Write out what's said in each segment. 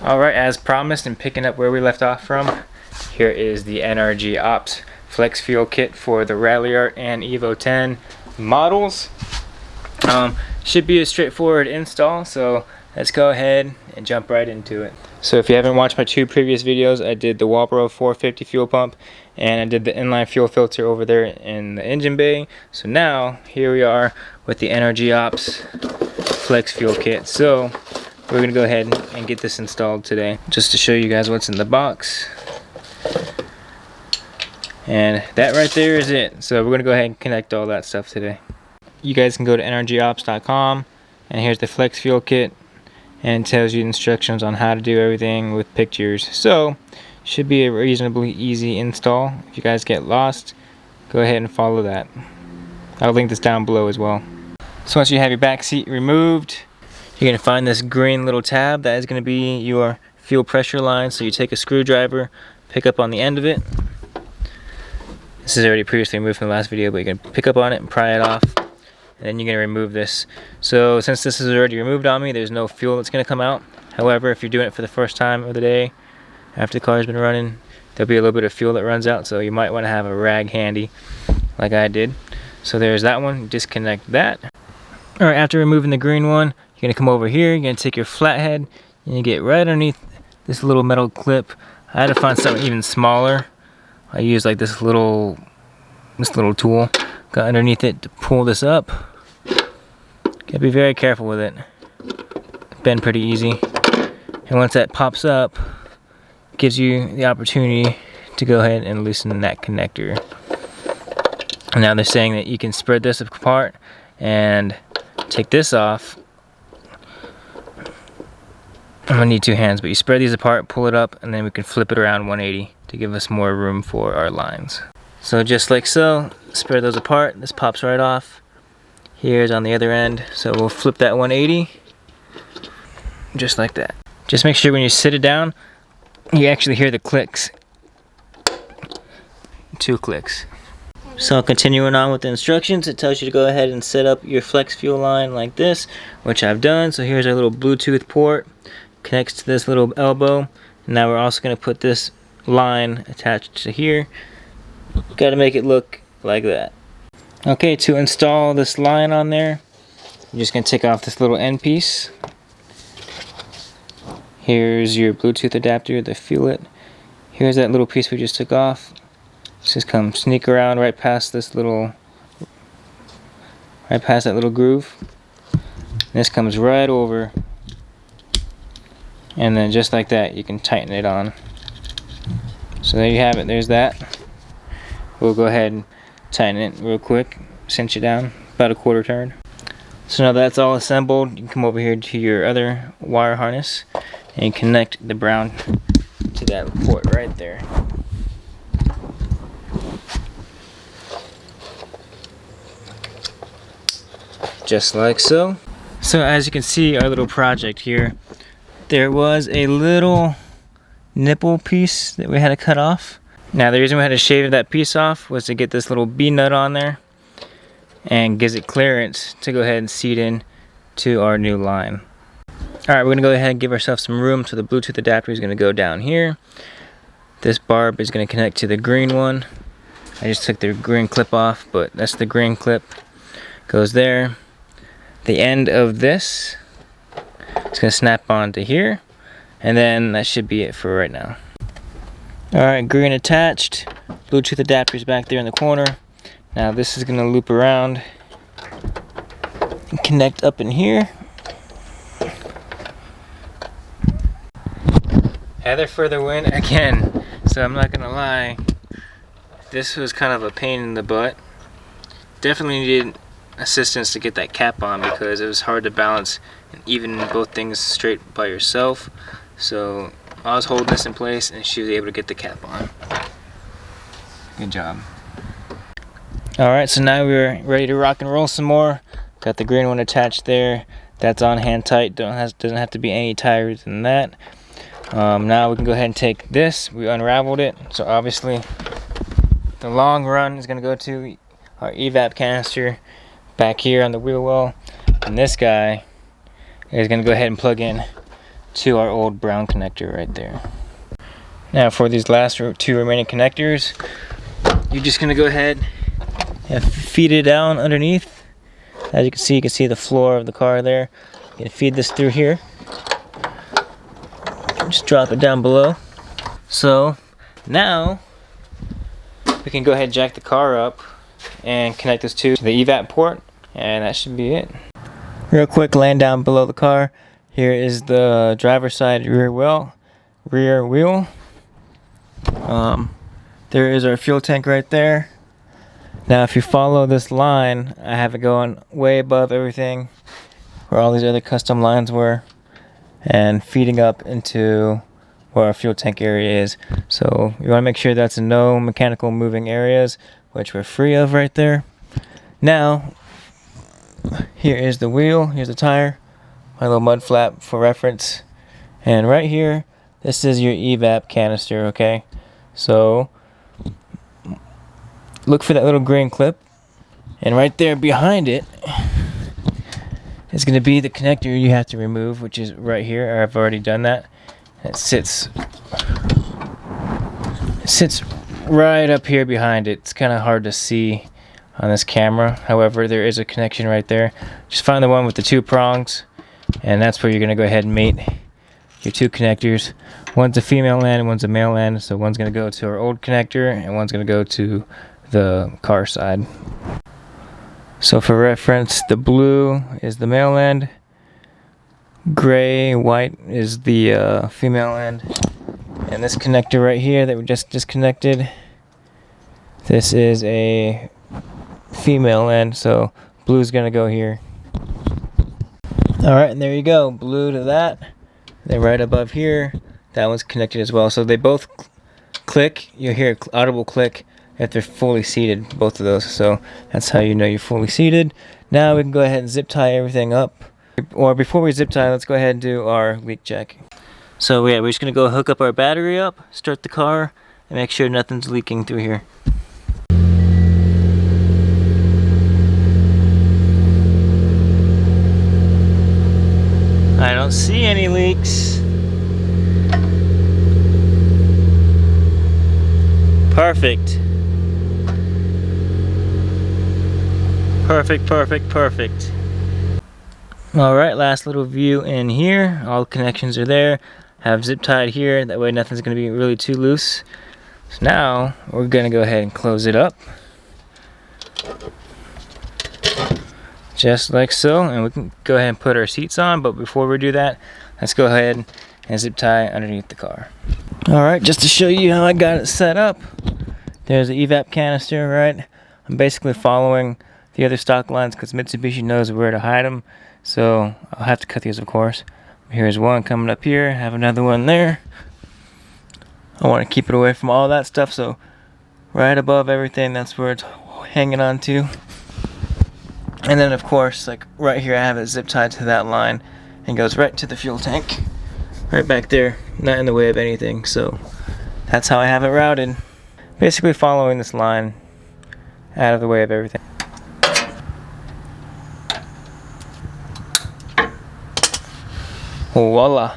Alright, as promised and picking up where we left off from, here is the NRG Ops Flex Fuel Kit for the ralliart and EVO 10 models. Should be a straightforward install, so let's go ahead and jump right into it. So if you haven't watched my two previous videos, I did the Walbro 450 fuel pump and I did the inline fuel filter over there in the engine bay. So now here we are with the NRG Ops Flex Fuel Kit. So we're gonna go ahead and get this installed today, just to show you guys what's in the box. And that right there is it. So we're gonna go ahead and connect all that stuff today. You guys can go to nrgops.com and here's the Flex Fuel Kit, and it tells you instructions on how to do everything with pictures. So should be a reasonably easy install. If you guys get lost, go ahead and follow that. I'll link this down below as well. So once you have your back seat removed, you're going to find this green little tab. That is going to be your fuel pressure line. So you take a screwdriver, pick up on the end of it. This is already previously removed from the last video, but you're going to pick up on it and pry it off. And then you're going to remove this. So since this is already removed on me, there's no fuel that's going to come out. However, if you're doing it for the first time of the day, after the car's been running, there'll be a little bit of fuel that runs out. So you might want to have a rag handy, like I did. So there's that one. Disconnect that. Alright, after removing the green one, you're going to come over here, you're going to take your flathead, and you get right underneath this little metal clip. I had to find something even smaller. I used like this little tool. Got underneath it to pull this up. Gotta be very careful with it. Bend pretty easy. And once that pops up, it gives you the opportunity to go ahead and loosen that connector. And now they're saying that you can spread this apart and take this off. I'm gonna need two hands, but you spread these apart, pull it up, and then we can flip it around 180 to give us more room for our lines. So just like so, spread those apart. This pops right off. Here's on the other end. So we'll flip that 180, just like that. Just make sure when you sit it down, you actually hear the clicks. 2 clicks. So continuing on with the instructions, it tells you to go ahead and set up your flex fuel line like this, which I've done. So here's our little Bluetooth port, connects to this little elbow. Now we're also going to put this line attached to here. Got to make it look like that. Okay, to install this line on there, you're just going to take off this little end piece. Here's your Bluetooth adapter, the fuel. Here's that little piece we just took off. Just come sneak around right past that little groove. This comes right over, and then just like that you can tighten it on. So there you have it, there's that. We'll go ahead and tighten it real quick, cinch it down about a quarter turn. So now that's all assembled, you can come over here to your other wire harness and connect the brown to that port right there. Just like so. So as you can see, our little project here, there was a little nipple piece that we had to cut off. Now the reason we had to shave that piece off was to get this little B nut on there and gives it clearance to go ahead and seat in to our new line. Alright, we're going to go ahead and give ourselves some room. So the Bluetooth adapter is going to go down here. This barb is going to connect to the green one. I just took the green clip off, but that's the green clip. Goes there. The end of this is going to snap onto here, and then that should be it for right now. Alright, green attached, Bluetooth adapter is back there in the corner. Now this is going to loop around and connect up in here. Heather for the win again. So I'm not going to lie, this was kind of a pain in the butt. Definitely needed assistance to get that cap on because it was hard to balance and even both things straight by yourself. So I was holding this in place and she was able to get the cap on. Good job. Alright, so now we're ready to rock and roll some more. Got the green one attached there. That's on hand tight. Doesn't have to be any tighter than that. Now we can go ahead and take this. We unraveled it. So obviously the long run is going to go to our evap canister back here on the wheel well, and this guy is going to go ahead and plug in to our old brown connector right there. Now for these last two remaining connectors, you're just gonna go ahead and feed it down underneath. As you can see the floor of the car there. You can feed this through here. Just drop it down below. So now we can go ahead and jack the car up and connect this to the evap port, and that should be it. Real quick, laying down below the car, here is the driver's side rear wheel. There is our fuel tank right there. Now if you follow this line, I have it going way above everything where all these other custom lines were, and feeding up into where our fuel tank area is. So you want to make sure that's in no mechanical moving areas, which we're free of right there. Now here is the wheel, here's the tire, my little mud flap for reference, and right here this is your evap canister. Okay, so look for that little green clip, and right there behind it is going to be the connector you have to remove, which is right here. I've already done that. It sits right up here behind it. It's kind of hard to see on this camera. However, there is a connection right there. Just find the one with the two prongs, and that's where you're going to go ahead and mate your two connectors. One's a female end and one's a male end. So one's going to go to our old connector and one's going to go to the car side. So for reference, the blue is the male end, gray, white is the female end, and this connector right here that we just disconnected, this is a female end, so blue's gonna go here. Alright, and there you go, blue to that, then right above here, that one's connected as well. So they both click, you'll hear an audible click if they're fully seated, both of those. So that's how you know you're fully seated. Now we can go ahead and zip tie everything up. Or before we zip tie, let's go ahead and do our leak check. So yeah, we're just gonna go hook up our battery up, start the car, and make sure nothing's leaking through here. I don't see any leaks. Perfect. Perfect. Alright, last little view in here. All the connections are there. Have zip tied here, that way nothing's going to be really too loose. So now we're going to go ahead and close it up. Just like so, and we can go ahead and put our seats on, but before we do that, let's go ahead and zip tie underneath the car. Alright, just to show you how I got it set up, there's the evap canister, right? I'm basically following the other stock lines because Mitsubishi knows where to hide them, so I'll have to cut these, of course. Here's one coming up here, have another one there. I want to keep it away from all that stuff, so right above everything, that's where it's hanging on to. And then of course, like right here, I have it zip tied to that line and goes right to the fuel tank, right back there, not in the way of anything. So that's how I have it routed, basically following this line out of the way of everything. Voila.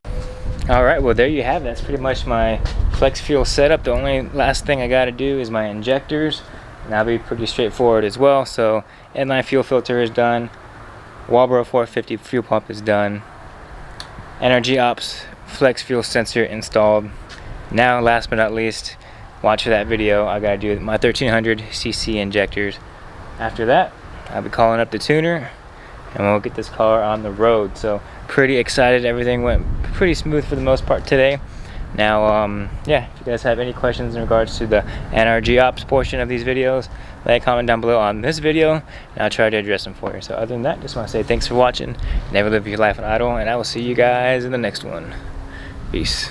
Alright, well there you have it. That's pretty much my flex fuel setup. The only last thing I got to do is my injectors, and that'll be pretty straightforward as well. So inline fuel filter is done, Walbro 450 fuel pump is done, NRG Ops flex fuel sensor installed. Now last but not least, watch for that video, I got to do my 1300cc injectors. After that, I'll be calling up the tuner and we'll get this car on the road. So pretty excited. Everything went pretty smooth for the most part today. Now yeah, if you guys have any questions in regards to the NRG Ops portion of these videos, leave a comment down below on this video and I'll try to address them for you. So other than that, just want to say thanks for watching. Never live your life on idle, and I will see you guys in the next one. Peace.